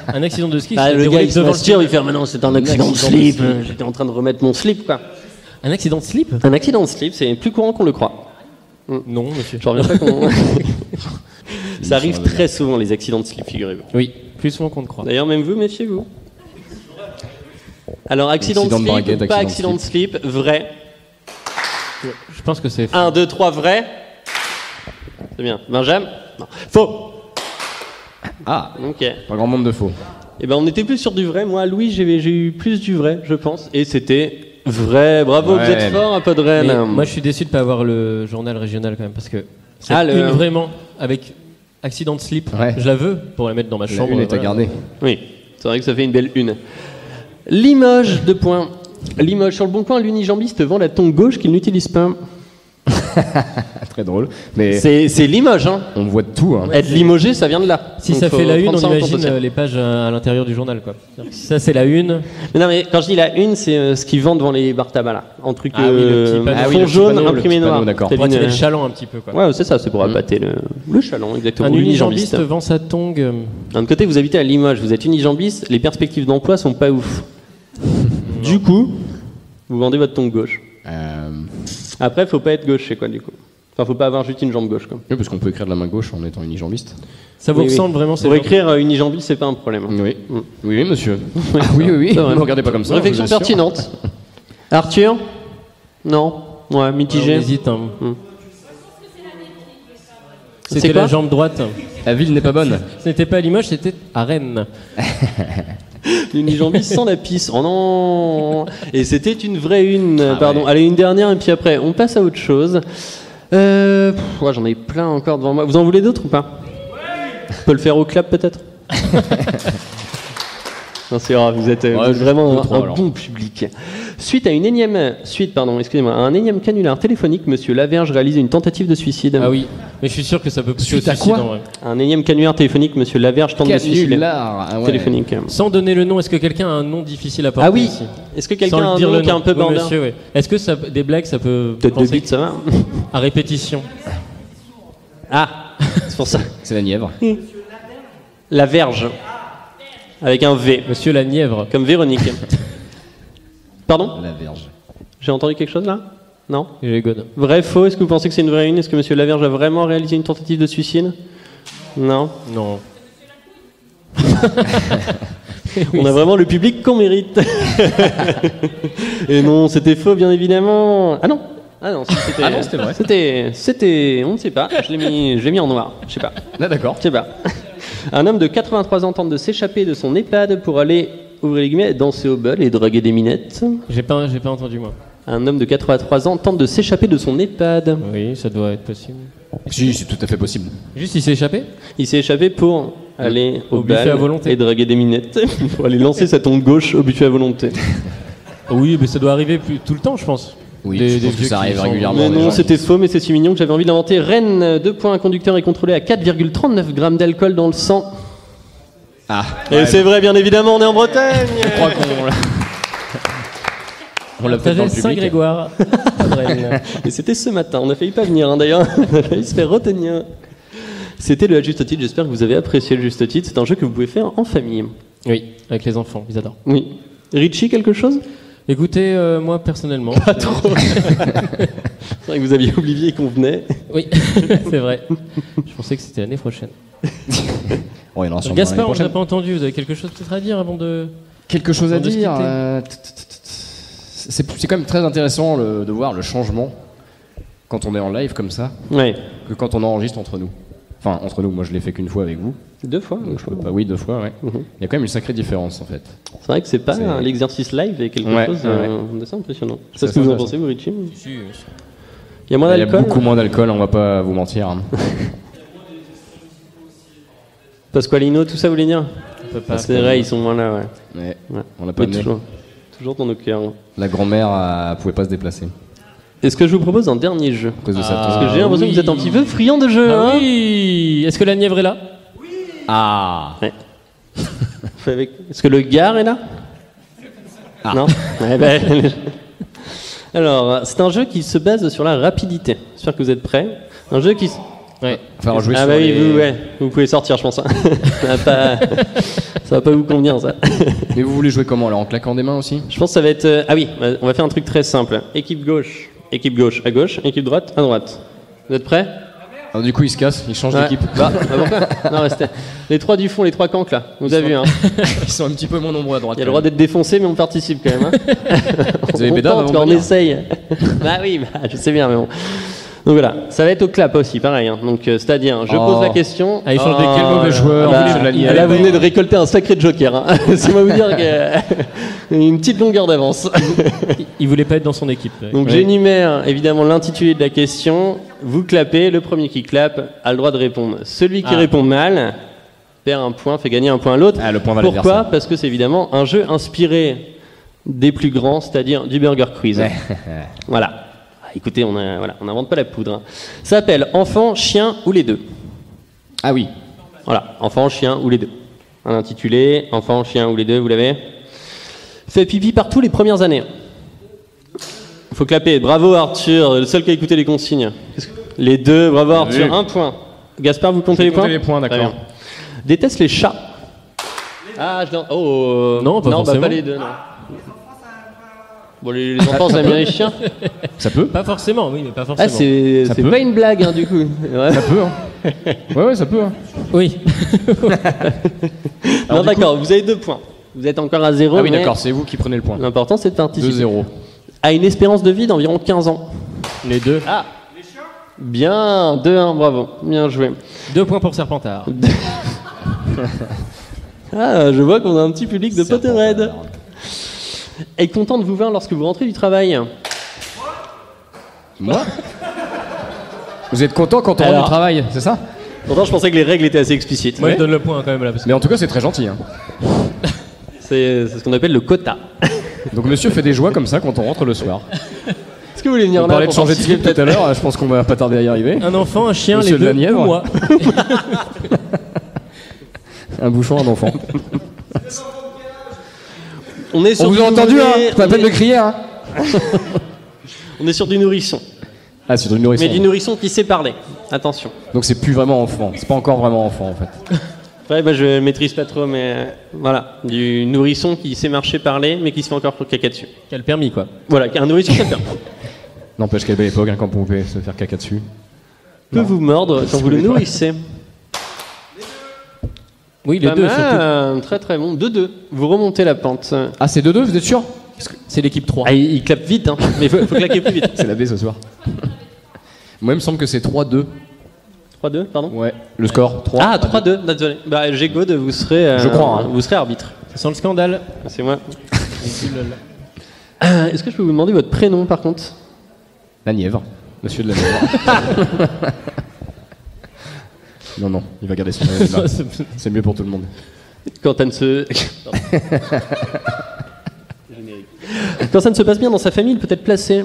Un accident de ski. Ah, s'est le déroulé gars il se devant le masturbe, il fait mais non, c'est un accident de accident de slip. slip. J'étais en train de remettre mon slip, quoi. Un accident de slip? Un accident de slip, c'est plus courant qu'on le croit. Non, monsieur. Je reviens pas qu'on. Ça arrive très souvent, les accidents de slip, figurez-vous. Oui, plus souvent qu'on ne croit. D'ailleurs, même vous, méfiez-vous. Alors, accident de Accident de slip, braguette, ou pas accident accident de de slip, vrai. Je pense que c'est. 1, 2, 3, vrai. C'est bien. Benjamin non. Faux. Ah, Ok. pas grand monde de faux. Eh ben, on était plus sur du vrai. Moi, Louis, j'ai eu plus du vrai, je pense. Et c'était vrai. Bravo, Ouais. vous êtes fort, un peu de Mais Rennes. moi, je suis déçu de ne pas avoir le journal régional quand même, parce que c'est Ah, le- une vraiment avec accident de slip. Ouais. Je la veux pour la mettre dans ma La chambre. une est à voilà. garder. Oui, c'est vrai que ça fait une belle une. Limoges, 2 points. Limoges, sur le bon coin, l'unijambiste vend la tongue gauche qu'il n'utilise pas. Très drôle. Mais C'est Limoges, hein. on voit de tout. Hein. Être limogé, ça vient de là. Si Donc, ça faut fait la une, prendre on ça en compte imagine aussi. les pages à l'intérieur du journal, quoi. Si ça c'est la une, Mais non, mais quand je dis la une, c'est ce qu'ils vendent devant les bar tabac là. En truc Ah oui, le petit panneau. fond Ah oui, le petit jaune, panneau, le imprimé petit panneau, noir. d'accord. T'as pour une- attirer le chaland un petit peu, quoi. Ouais, c'est ça, c'est pour appâter le chaland, exactement. Un L'unijambiste. unijambiste vend sa tongue. D'un autre côté, vous habitez à Limoges, vous êtes unijambiste, les perspectives d'emploi sont pas ouf. Du coup, vous vendez votre tongue gauche. Après, faut pas être gaucher, quoi, du coup. Enfin, faut pas avoir juste une jambe gauche, quoi. Oui, parce qu'on peut écrire de la main gauche en étant unijambiste. Ça vous Oui, ressemble vraiment ces Pour gens écrire unijambiste, c'est pas un problème. Oui. Mm. Oui, monsieur. Ah oui. C'est vrai. Ne me regardez pas comme ça. Réflexion je vous assure. pertinente. Arthur Non. Ouais, On mitigé. hésite. Hein. C'est C'était quoi la jambe droite. La ville n'est pas bonne. Ce n'était pas à Limoges, c'était à Rennes. L'unijambiste sans la pisse. Oh non. Et c'était une vraie une. Ah Pardon. ouais. Allez, une dernière et puis après, on passe à autre chose. Ouais, j'en ai plein encore devant moi. Vous en voulez d'autres ou pas On peut le faire au clap peut-être Non, c'est grave, vous êtes vraiment deux, trois, un alors. bon public. Suite à un énième canular téléphonique, Monsieur Laverge réalise une tentative de suicide. Ah oui, mais je suis sûr que ça peut pousser au Suite à suicide, quoi en vrai. Un énième canular téléphonique, Monsieur Laverge tente de se suicider. Canular. Ah ouais. Téléphonique. Sans donner le nom, est-ce que quelqu'un a un nom difficile à porter Ah oui. ici Est-ce que quelqu'un Sans a un dire nom le qui est un peu Oui, bandin monsieur, oui. Est-ce que ça, des blagues, ça peut Peut-être de penser bite, ça va à répétition? Ah, c'est pour ça. C'est la Nièvre. La Verge. Avec un V, Monsieur la Nièvre. comme Véronique. Pardon La Verge. J'ai entendu quelque chose là Non J'ai gone. Vrai, faux, est-ce que vous pensez que c'est une vraie une? Est-ce que Monsieur Laverge a vraiment réalisé une tentative de suicide? Non. Non. On a vraiment le public qu'on mérite. Et non, c'était faux, bien évidemment. Ah non. Ah non, c'était. Ah non, c'était vrai. C'était. On ne sait pas. Je l'ai mis en noir. Je sais pas. Ah d'accord. Je sais pas. Un homme de 83 ans tente de s'échapper de son EHPAD pour aller, ouvrez les guillemets, danser au bol et draguer des minettes. J'ai pas entendu, moi. Un homme de 83 ans tente de s'échapper de son EHPAD. Oui, ça doit être possible. Si, c'est tout à fait possible. Juste, il s'est échappé? Il s'est échappé pour aller au, Au buffet bal à volonté. et draguer des minettes. Pour aller lancer sa tombe gauche au buffet à volonté. Oui, mais ça doit arriver tout le temps, je pense. Oui, Des- je des pense que vieux ça qui arrive sont- régulièrement. Mais des non, gens c'était qui- faux, mais c'est si mignon que j'avais envie de l'inventer. Rennes, 2 points, un conducteur est contrôlé à 4,39 grammes d'alcool dans le sang. Ah. Et c'est vrai, bien évidemment, on est en Bretagne. Je crois qu'on l'a. On l'a peut-être dans le public. Saint-Grégoire. à Rennes. Et c'était ce matin, on a failli pas venir hein, d'ailleurs, on a failli se faire retenir. C'était le Juste Titre, j'espère que vous avez apprécié le Juste Titre, c'est un jeu que vous pouvez faire en famille. Oui, avec les enfants, ils adorent. Oui. Richie, quelque chose? Écoutez, moi personnellement. Pas trop. C'est vrai que vous aviez oublié qu'on venait. Oui, c'est vrai. Je pensais que c'était l'année prochaine. Oh, il y en aura sûrement l'année Gaspard, on prochaine. n'a pas entendu. Vous avez quelque chose peut-être à dire avant de. Quelque chose à Avant de se dire. quitter. C'est quand même très intéressant de voir le changement quand on est en live comme ça Ouais. que quand on enregistre entre nous. Enfin, entre nous, moi je l'ai fait qu'une fois avec vous. 2 fois. Donc je peux pas, oui, 2 fois, ouais. Mhm. Il y a quand même une sacrée différence en fait. C'est vrai que c'est pas C'est- l'exercice live et quelque Ouais, chose ouais. d'assez impressionnant. Je sais C'est pas ce que vous en assez pensez, vous, Richie. Si, Il y a moins Il y a d'alcool. beaucoup moins d'alcool, on va pas vous mentir. hein. Pasqualino, tout ça, vous voulez dire? on peut pas. C'est vrai, ils sont moins là, ouais. Ouais, Ouais. on l'a pas Mais amené. toujours dans nos cœurs. La grand-mère pouvait pas se déplacer Est-ce que je vous propose un dernier jeu? à cause de ça. Parce que j'ai l'impression que vous êtes un petit peu friand de jeu, Ah hein? oui. Est-ce que la Nièvre est là? Ah Est-ce que le Gard est là? Non. Ouais, ben, alors, c'est un jeu qui se base sur la rapidité. J'espère que vous êtes prêts. Un jeu qui... Ouais. Enfin, rejouer Ah sur bah oui, les- vous pouvez sortir, je pense. hein. Ça va pas vous convenir, ça. Mais vous voulez jouer comment alors, en claquant des mains aussi? Je pense que ça va être... Ah oui, on va faire un truc très simple. Équipe gauche à gauche, équipe droite à droite. Vous êtes prêts? Alors du coup, il se casse, il change Ouais. d'équipe. Bah, pourquoi? Non, restez. Les 3 du fond, les 3 cancres, là. Vous avez vu, hein. Ils sont un petit peu moins nombreux à droite. Il y a le droit d'être défoncé, mais on participe quand même. Hein. Vous avez on Bédard tente, avant mais de on venir. essaye. Bah oui, je sais bien, mais bon. Donc voilà, ça va être au clap aussi, pareil. Hein. Donc c'est-à-dire, je pose la question. Ah, il change de quel mauvais joueur, Là, monsieur Lanier. là, vous venez de récolter un sacré joker. Hein. C'est moi vous dire que une petite longueur d'avance. Il voulait pas être dans son équipe. Donc j'énumère évidemment l'intitulé de la question. Vous clapez, le premier qui clappe a le droit de répondre. Celui qui répond mal perd un point, fait gagner un point à l'autre. Ah, le point va à Pourquoi? l'adversaire. Parce que c'est évidemment un jeu inspiré des plus grands, c'est-à-dire du Burger Quiz. Voilà. Ah, écoutez, on n'invente pas la poudre. Hein. Ça s'appelle enfant, chien ou les deux. Ah oui. Voilà, enfant, chien ou les deux. Un intitulé, enfant, chien ou les deux, vous l'avez? Fait pipi partout les premières années. Faut clapper. Bravo Arthur, le seul qui a écouté les consignes. Les deux, bravo Arthur, vu. un point. Gaspard, vous comptez Je les vais points? compter les points, d'accord. Très bien. Déteste les chats. Ah, oh. Non, pas non, bah, forcément. pas les deux, non. Bon, les enfants, ça aiment bien les chiens. Ça peut. Pas forcément, oui, mais pas Ah, forcément. c'est Ça peut. pas une blague, hein, du coup. Ouais. Ça peut. Hein. Ouais, ça peut. Hein. Oui. Non, d'accord, vous avez 2 points. Vous êtes encore à 0. Ah oui, mais d'accord, c'est vous qui prenez le point. L'important, c'est de participer. 2-0. À une espérance de vie d'environ 15 ans. Les deux. Ah bien, 2-1, bravo. Bien joué. 2 points pour Serpentard. Ah, je vois qu'on a un petit public de Potterhead. Est content de vous voir lorsque vous rentrez du travail. Moi Vous êtes content quand on rentre Alors. du travail, c'est ça? Pourtant, je pensais que les règles étaient assez explicites. Moi, je donne le point quand même là. Parce que... Mais en tout cas, c'est très gentil. Hein. C'est ce qu'on appelle le quota. Donc monsieur fait des joies comme ça quand on rentre le soir. Est-ce que vous voulez venir On là parlait de pour changer de participer slip tout à l'heure, je pense qu'on va pas tarder à y arriver. Un enfant, un chien, Monsieur les de la deux, Nièvre. ou moi. Un bouchon, un enfant. On est sur On vous du a entendu, nouveau-né, hein? Pas la peine de crier, hein? on est sur du nourrisson. Ah, c'est une nourrisson. Mais du nourrisson qui sait parler. Attention. Donc c'est plus vraiment enfant. C'est pas encore vraiment enfant en fait. Ouais, bah, je maîtrise pas trop, mais voilà. Du nourrisson qui sait marcher, parler, mais qui se fait encore caca dessus. Quel permis, quoi. Voilà, un nourrisson qui N'empêche qu'à belle époque, hein, quand on pouvait se faire caca dessus. peut vous mordre quand vous le nourrissez. Oui, les Pas deux, mal, surtout. très très bon. 2-2. Vous remontez la pente. Ah, c'est 2-2, vous êtes sûr? C'est l'équipe 3. Ah, il clappe vite, hein. Mais il faut claquer plus vite. C'est la B ce soir. Moi, il me semble que c'est 3-2. 3-2, pardon. Ouais, le score 3. Ah, 3-2, désolé. Bah, Gégode, vous serez. Je crois, hein. Vous serez arbitre. Ça sent le scandale. C'est moi. Est-ce que je peux vous demander votre prénom par contre? La Nièvre. Monsieur de la Nièvre. Non, il va garder son nom. C'est mieux pour tout le monde. Quand ça ne se. Quand ça ne se passe bien dans sa famille, il peut être placé.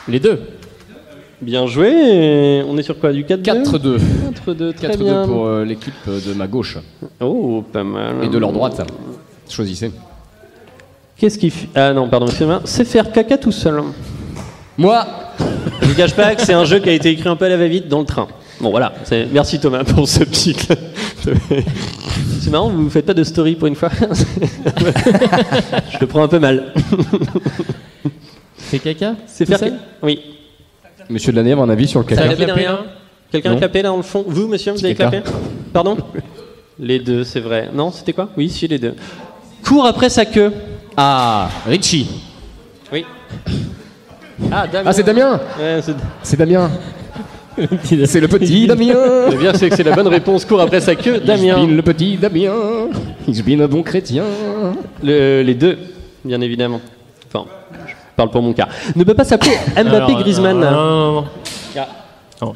Les deux. Bien joué. Et on est sur quoi? Du 4-2? 4-2. 4-2, très bien. 4-2 pour l'équipe de ma gauche. Oh, pas mal. Et de leur droite. Choisissez. Qu'est-ce qu'il fait? Ah non, pardon, excusez-moi. C'est faire caca tout seul. Moi, Je vous cache pas que c'est un jeu qui a été écrit un peu à la va-vite dans le train. Bon voilà, merci Thomas pour ce petit. C'est marrant, vous faites pas de story pour une fois. Je le prends un peu mal. C'est caca. C'est Tout faire. seul Oui. monsieur de la Nièvre, un avis sur le Ça caca? a clapé derrière. Quelqu'un a Non. clapé là dans le fond. Vous, monsieur, vous avez Caca. clapé? Pardon? Les deux, c'est vrai. Non, c'était quoi? Oui, si, les deux. Cours après sa queue. Ah, Richie. Oui. Ah, Damien. Ah, c'est Damien. Ouais, C'est Damien. C'est le petit Damien. Le bien, c'est que c'est la bonne réponse. Court après sa queue, Damien. Ich bin le petit Damien. Ich bin un bon chrétien. Les deux, bien évidemment. Enfin, je parle pour mon cas. Ne peut pas s'appeler Mbappé Alors, Griezmann. Non.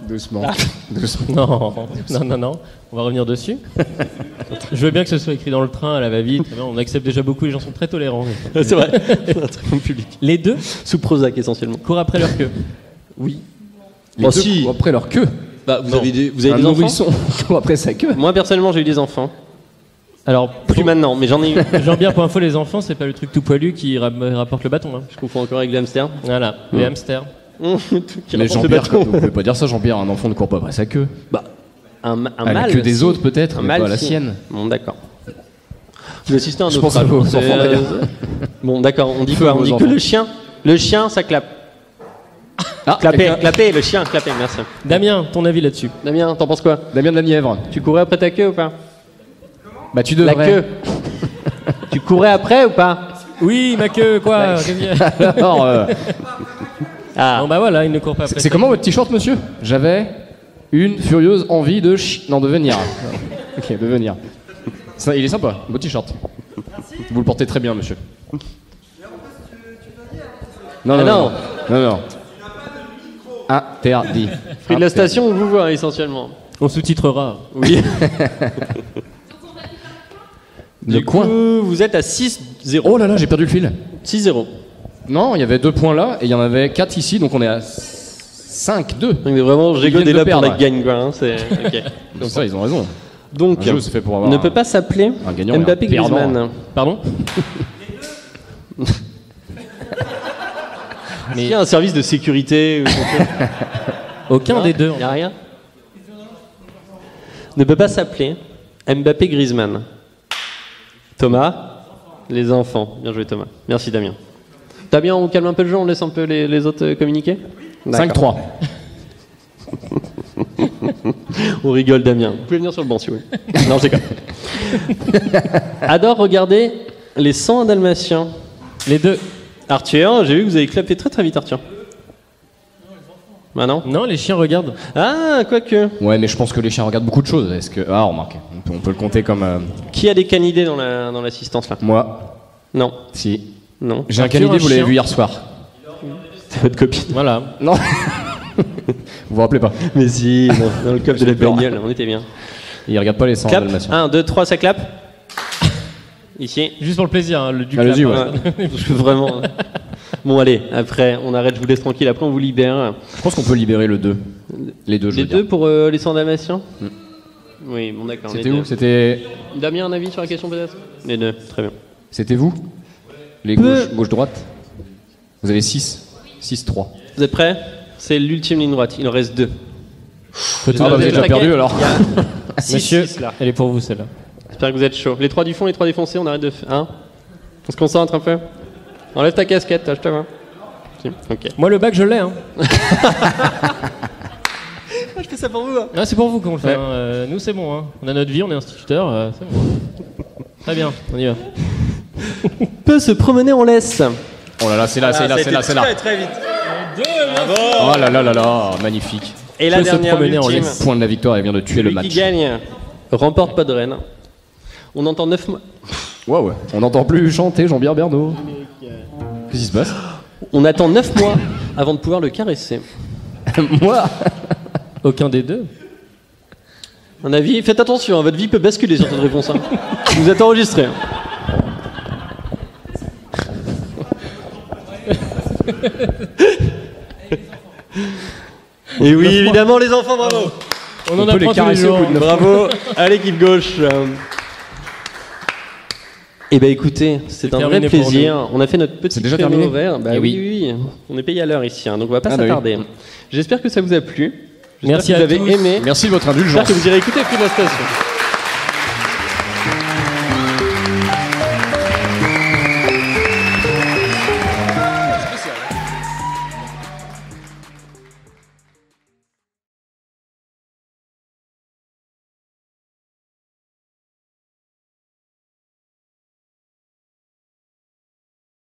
Doucement. Non. On va revenir dessus. Je veux bien que ce soit écrit dans le train à la va-vite. On accepte déjà beaucoup, les gens sont très tolérants. C'est vrai. C'est un très bon public. Les deux Sous Prozac essentiellement. courent après leur queue. Oui. Les deux courent après leur queue. Bah, vous Non. avez des Un enfants nourrisson court après sa queue. Moi personnellement j'ai eu des enfants. Alors, Plus maintenant, mais j'en ai eu. Jean-Pierre, pour info, les enfants, c'est pas le truc tout poilu qui rapporte le bâton. Hein. Je confonds encore avec le hamster. Voilà, les hamsters. Mais Jean-Pierre, vous pouvez pas dire ça, Jean-Pierre. Un enfant ne court pas après sa queue. Bah, un À la mâle. queue des si. autres peut-être, Un mais mâle, pas à la si. sienne. Bon, d'accord. J'ai assisté à un Je pense naufrage. à vos C'est, enfants, d'ailleurs. Bon, d'accord. On dit Feu quoi à On vos dit que enfants. le chien, ça clappe. Ah, Clapper, le chien, clapper, merci. Damien, ton avis là-dessus? Damien, t'en penses quoi? Damien de la Nièvre. Tu courais après ta queue ou pas? Bah tu La devrais. queue. Tu courais après ou pas? Oui, ma queue, quoi qu'est-ce qu'il y a Alors, Ah, Bon bah voilà, il ne court pas après. c'est comment votre t-shirt, monsieur? J'avais une furieuse envie de de venir. Ok, de venir. Ça, il est sympa, beau t-shirt. Vous le portez très bien, monsieur. Non, Ah, non, non. Interdit. Fruit de la station, on vous voit essentiellement. On sous-titrera. Oui. Le Du coin. coup, vous êtes à 6-0. Oh là là, j'ai perdu le fil. 6-0. Non, il y avait 2 points là et il y en avait 4 ici, donc on est à 5-2. Donc vraiment, Ils Gégo viennent est de là pour la perdre. gagne, quoi. Hein, c'est... ok. Donc ça, ils ont raison. Donc, Un jeu, c'est fait pour avoir ne peut pas s'appeler un gagnant et un Mbappé perdant. Griezmann. Pardon? Il y a un service de sécurité. Aucun des deux. Il n'y a rien. Ne peut pas s'appeler Mbappé Griezmann. Thomas, les enfants. Bien joué, Thomas. Merci, Damien. Damien, on calme un peu le jeu, on laisse un peu les autres communiquer. 5-3. On rigole, Damien. Vous pouvez venir sur le banc si vous voulez. Non, je déconne. Adore regarder les 101 Dalmatiens. Les deux. Arthur, j'ai vu que vous avez clapé très très vite, Arthur. Bah non. Non, les chiens regardent. Ah, quoique. Ouais, mais je pense que les chiens regardent beaucoup de choses. Est-ce que remarque, on peut le compter comme Qui a des canidés dans l'assistance là? moi. Non. Si. Non. J'ai un Arthur, canidé, un vous l'avez chien. vu hier soir. C'est votre copine. Voilà. Non. Vous vous rappelez pas? Mais si, dans le club de la bagnole, on était bien. Il regarde pas les 100 Clap. Dalmatiens. 1, 2, 3, ça clappe. Ici. Juste pour le plaisir, hein, du Allez-y, clap. ouais. Je peux vraiment. Bon, allez, après, on arrête, je vous laisse tranquille, après, on vous libère. Je pense qu'on peut libérer le 2. Les deux, je Les veux deux dire. pour les 100 Dalmatiens. Oui, bon, d'accord. C'était les où? deux. C'était. Damien, un avis sur la question peut-être? Les deux, très bien. C'était vous? Les Peu- gauche-droite? Vous avez 6. 6-3. Vous êtes prêts? C'est l'ultime ligne droite, il en reste 2. Ah bah vous avez déjà perdu alors. Monsieur, 6 là. elle est pour vous celle-là. J'espère que vous êtes chaud. Les 3 du fond, les 3 défoncés, on arrête de faire. Hein? On se concentre un peu. Enlève ta casquette, je te vois. Si, ok. Moi le bac je l'ai. Hein. Je fais ça pour vous. Hein. Ah, c'est pour vous qu'on le fait. Ouais. Hein. Nous c'est bon. Hein. On a notre vie, on est instituteur. C'est bon. Très bien, on y va. Peut se promener en laisse. Oh là là, c'est là, c'est là, c'est là, c'est là. Très vite. Oh là là là là, magnifique. Et la Peut se dernière, promener en l'ultime. laisse. Point de la victoire, elle vient de tuer le Celui match. qui gagne remporte pas de reine. On entend 9 mois. Ouais. On n'entend plus chanter Jean-Pierre Bernot. Qu'est-ce qui se passe? On attend 9 mois avant de pouvoir le caresser. Moi? Aucun des deux. Un avis, faites attention, hein, votre vie peut basculer sur cette réponse. Hein. Vous êtes enregistré. Hein. Et oui, évidemment, les enfants, bravo. On en peut les apprend tous les caresser au jours. bout de 9 Bravo à l'équipe gauche. Eh ben écoutez, c'est un vrai terminé pour plaisir. On a fait notre petit C'est déjà créneau terminé vert. Bah Eh oui, oui. oui, on est payé à l'heure ici, hein, donc on va pas Ah bah s'attarder. J'espère que ça vous a plu. J'espère Merci que vous à avez tous. aimé. Merci de votre J'espère indulgence. que vous irez écouter Fruit de la Station.